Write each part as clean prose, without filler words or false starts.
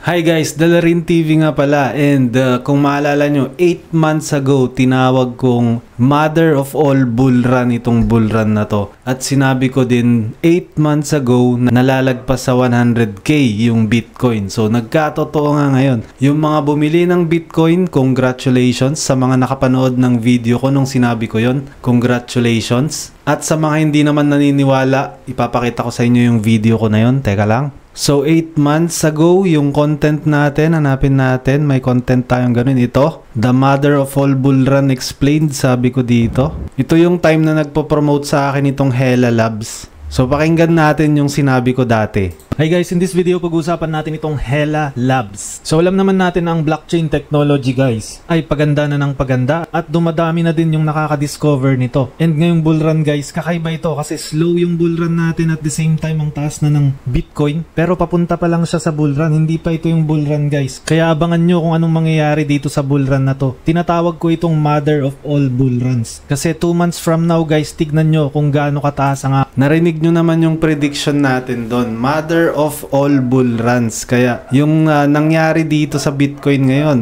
Hi guys, Dalarin TV nga pala, and kung maalala nyo, 8 months ago tinawag kong mother of all bull run itong bull run na to, at sinabi ko din 8 months ago na nalalagpas sa 100k yung Bitcoin. So nagkatotoo nga ngayon. Yung mga bumili ng Bitcoin, congratulations. Sa mga nakapanood ng video ko nung sinabi ko yon, congratulations. At sa mga hindi naman naniniwala, ipapakita ko sa inyo yung video ko na yon. Teka lang. So 8 months ago, yung content natin, hanapin natin, may content tayong ganun. Ito, The Mother of All Bull Run Explained, sabi ko dito. Ito yung time na nagpo-promote sa akin itong Hella Labs. So pakinggan natin yung sinabi ko dati. Hi guys, in this video pag-uusapan natin itong Hella Labs. So alam naman natin ang blockchain technology guys ay paganda na ng paganda at dumadami na din yung nakaka-discover nito. And ngayong bull run guys, kakaiba ito kasi slow yung bull run natin at the same time ang taas na ng Bitcoin. Pero papunta pa lang siya sa bull run, hindi pa ito yung bull run guys. Kaya abangan nyo kung anong mangyayari dito sa bull run na to. Tinatawag ko itong mother of all bull runs. Kasi 2 months from now guys, tignan nyo kung gaano kataas ang... Narinig nyo naman yung prediction natin doon. Mother of all bull runs. Kaya yung nangyari dito sa Bitcoin ngayon,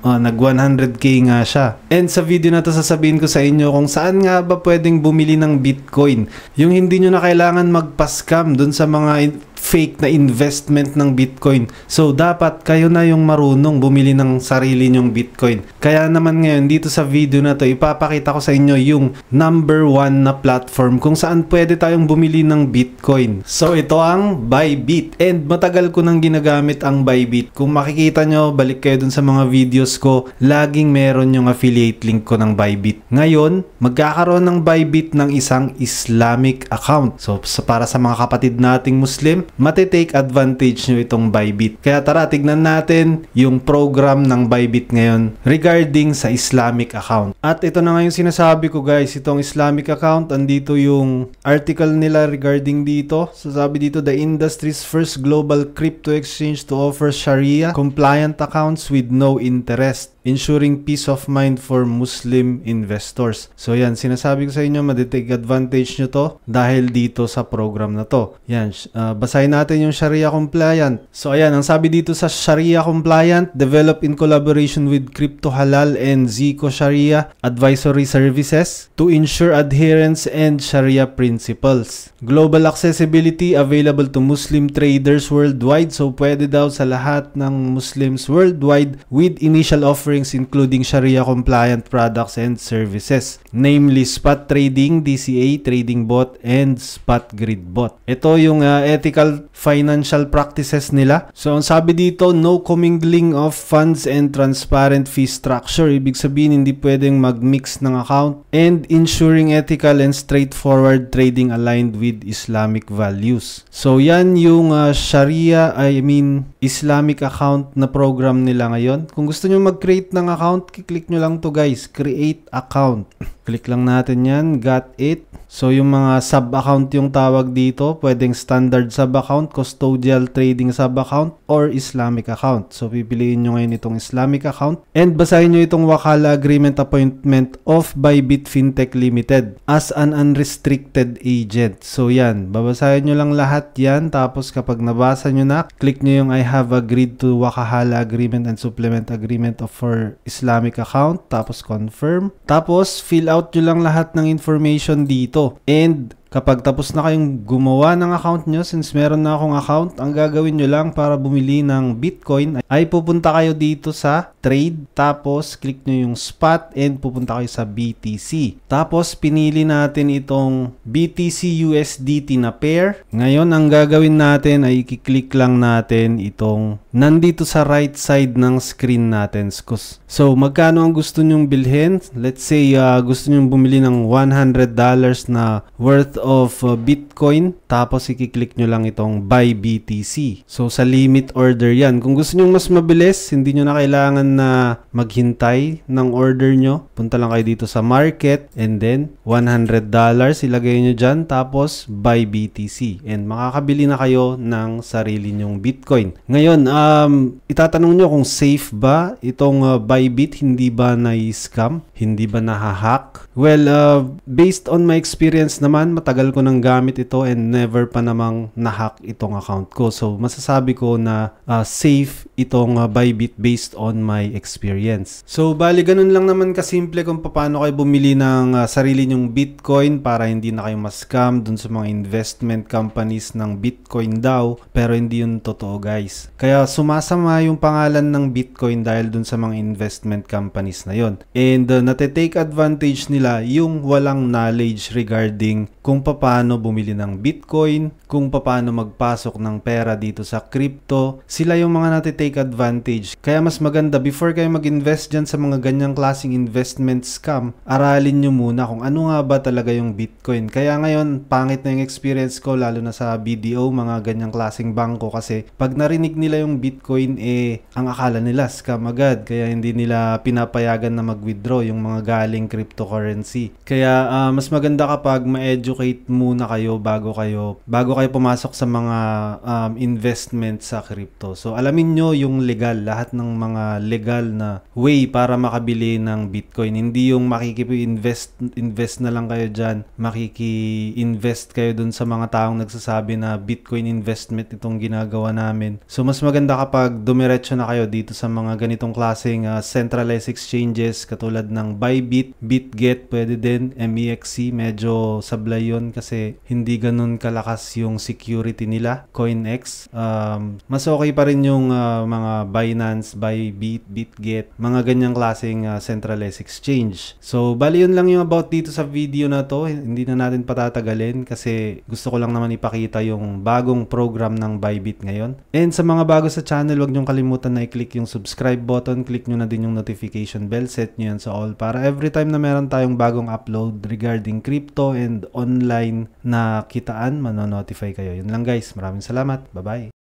nag 100k nga siya. And sa video na to sasabihin ko sa inyo kung saan nga ba pwedeng bumili ng Bitcoin. Yung hindi nyo na kailangan magpa-scam dun sa mga fake na investment ng Bitcoin. So dapat kayo na yung marunong bumili ng sarili nyong Bitcoin. Kaya naman ngayon dito sa video na to, ipapakita ko sa inyo yung number 1 na platform kung saan pwede tayong bumili ng Bitcoin. So ito ang Bybit. And matagal ko nang ginagamit ang Bybit. Kung makikita nyo, balik kayo dun sa mga videos ko, laging meron yung affiliate link ko ng Bybit. Ngayon, magkakaroon ng Bybit ng isang Islamic account. So para sa mga kapatid nating Muslim, matitake advantage nyo itong Bybit. Kaya tara, tignan natin yung program ng Bybit ngayon regarding sa Islamic account. At ito na nga yung sinasabi ko guys, itong Islamic account, andito yung article nila regarding dito. So sabi dito, the industry's first global crypto exchange to offer Sharia compliant accounts with no interest, ensuring peace of mind for Muslim investors. So yan, sinasabi ko sa inyo, matitake advantage nyo to dahil dito sa program na to. Yan, basahin natin yung Sharia compliant. So ayan, ang sabi dito sa Sharia compliant, develop in collaboration with Crypto Halal and Zico Sharia Advisory Services to ensure adherence and Sharia principles. Global accessibility available to Muslim traders worldwide. So pwede daw sa lahat ng Muslims worldwide with initial offerings including Sharia compliant products and services, namely spot trading, DCA, trading bot, and spot grid bot. Ito yung ethical financial practices nila. So ang sabi dito, no commingling of funds and transparent fee structure. Ibig sabihin hindi pwedeng mag-mix ng account, and ensuring ethical and straightforward trading aligned with Islamic values. So yan yung Islamic account na program nila ngayon. Kung gusto nyo mag-create ng account, kiklik nyo lang to guys, create account. Click lang natin yan, got it. So yung mga sub-account yung tawag dito, pwedeng standard sub-account, custodial trading sub-account, or Islamic account. So pipiliin nyo ngayon itong Islamic account. And basahin nyo itong Wakala Agreement Appointment of Bybit Fintech Limited as an unrestricted agent. So yan, babasahin nyo lang lahat yan. Tapos kapag nabasa nyo na, click nyo yung I have agreed to Wakala Agreement and Supplement Agreement for Islamic account. Tapos confirm. Tapos fill out nyo lang lahat ng information dito. And kapag tapos na kayong gumawa ng account nyo, since meron na akong account, ang gagawin nyo lang para bumili ng Bitcoin ay pupunta kayo dito sa trade, tapos click nyo yung spot and pupunta kayo sa BTC. Tapos pinili natin itong BTC USDT na pair. Ngayon ang gagawin natin ay i-click lang natin itong nandito sa right side ng screen natin. So magkano ang gusto nyong bilhin? Let's say gusto nyong bumili ng $100 na worth of Bitcoin, tapos i-click nyo lang itong buy BTC. So sa limit order yan. Kung gusto nyo mas mabilis, hindi nyo na kailangan na maghintay ng order nyo, punta lang kayo dito sa market and then $100 ilagay nyo dyan, tapos buy BTC, and makakabili na kayo ng sarili nyong Bitcoin. Ngayon, itatanong nyo kung safe ba itong Bybit, hindi ba na-scam, hindi ba na-hack? Well, based on my experience naman, matagal ko nang gamit ito and never pa namang na-hack itong account ko. So, masasabi ko na safe itong Bybit based on my experience. So bali ganun lang naman kasimple kung paano kayo bumili ng sarili nyong Bitcoin para hindi na kayo ma-scam dun sa mga investment companies ng Bitcoin daw, pero hindi yun totoo guys. Kaya sumasama yung pangalan ng Bitcoin dahil dun sa mga investment companies na yon. And nate-take advantage nila yung walang knowledge regarding kung paano bumili ng Bitcoin, kung paano magpasok ng pera dito sa crypto. Sila yung mga nate-take advantage. Kaya mas maganda before kayo mag-invest dyan sa mga ganyang klaseng investment scam, aralin nyo muna kung ano nga ba talaga yung Bitcoin. Kaya ngayon, pangit na yung experience ko lalo na sa BDO, mga ganyang klaseng bangko kasi pag narinig nila yung Bitcoin, ang akala nila scam agad. Kaya hindi nila pinapayagan na mag-withdraw yung mga galing cryptocurrency. Kaya mas maganda kapag ma-educate muna kayo bago kayo pumasok sa mga investment sa crypto. So alamin nyo yung legal, lahat ng mga legal na way para makabili ng Bitcoin. Hindi yung invest na lang kayo dyan, invest kayo dun sa mga taong nagsasabi na Bitcoin investment itong ginagawa namin. So mas maganda kapag dumiretso na kayo dito sa mga ganitong klaseng centralized exchanges katulad ng Bybit, Bitget, pwede din, MEXC, medyo sablay yun kasi hindi ganun kalakas yung security nila. CoinEx, mas okay pa rin yung mga Binance, Bybit, Bitget, mga ganyang klaseng centralized exchange. So bali yun lang yung about dito sa video na to. Hindi na natin patatagalin kasi gusto ko lang naman ipakita yung bagong program ng Bybit ngayon. And sa mga bago sa channel, huwag niyong kalimutan na i-click yung subscribe button, click nyo na din yung notification bell, set nyo yan sa all para every time na meron tayong bagong upload regarding crypto and online na kitaan, manonotify kayo. Yun lang guys, maraming salamat, bye bye.